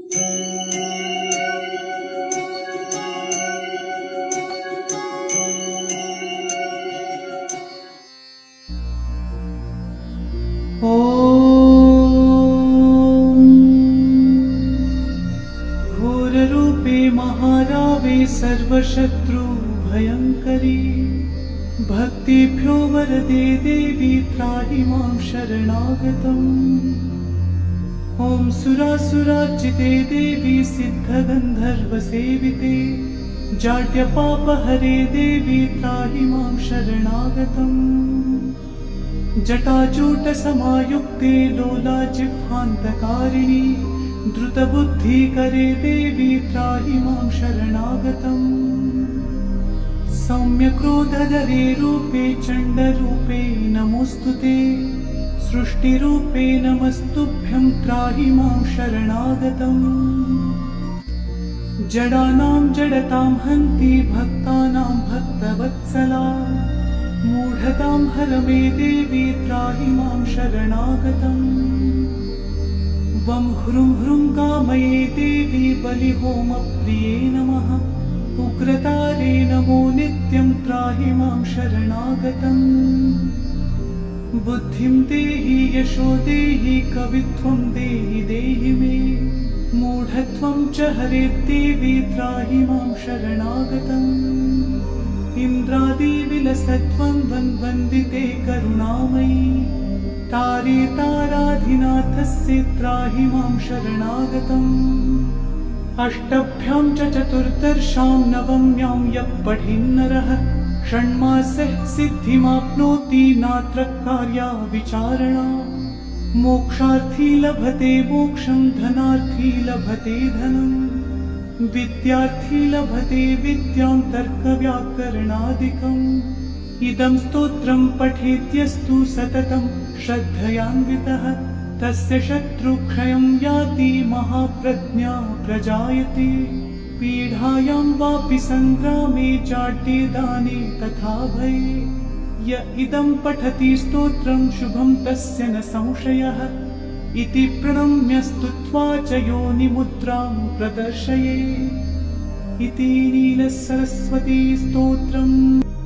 घोररूपे महारावे सर्वशत्रु भयंकरी, भक्तिभ्यो वरदे देवी त्राहि मां शरणागतम्। ॐ सुरासुरार्चिते देवी सिद्धगन्धर्वसेविते, जाड्यपापहरे देवी त्राहि मां शरणागतम्। जटाजूटसमायुक्ते लोलाजिह्वान्तकारिणि, द्रुतबुद्धिकरे देवी त्राहि मां शरणागतम्। सौम्यक्रोधधरे रूपे चण्डरूपे नमोऽस्तुते, सृष्टिरूपे नमस्तुभ्यं त्राहि मां शरणागतम्। जडानां जडतां हन्ति भक्तानां भक्तवत्सला, मूढतां हर मे देवी त्राहि मां शरणागतम्। वं ह्रुं ह्रुं कामये देवी बलिहोमप्रिये नमः, उग्रतारे नमो नित्यं त्राहि मां शरणागतम्। बुद्धिं देहि यशो देहि कवित्वं देहि देहि मे, मूढत्वं च हरेद्देवी त्राहि मां शरणागतम्। इन्द्रादिविलसत्वं वन्दिते करुणामयी, तारे ताराधिनाथस्य त्राहि मां शरणागतम्। अष्टभ्यां च चतुर्दशां नवम्यां यः पठेन्नरः, षण्मासः सिद्धिमाप्नोति नात्र कार्या विचारणा। मोक्षार्थी लभते मोक्षं, धनार्थी लभते धनम्, विद्यार्थी लभते विद्यां तर्कव्याकरणादिकम्। इदं स्तोत्रं पठेद्यस्तु सततं श्रद्धयान्वितः, तस्य शत्रुक्षयं याति महाप्रज्ञा प्रजायते। पीडायां वापि संग्रामे जाड्ये दाने तथा भये, य इदं पठति स्तोत्रं शुभं तस्य न संशयः। इति प्रणम्य स्तुत्वा च योनिमुद्रां प्रदर्शये। इति नीलसरस्वती स्तोत्रम्।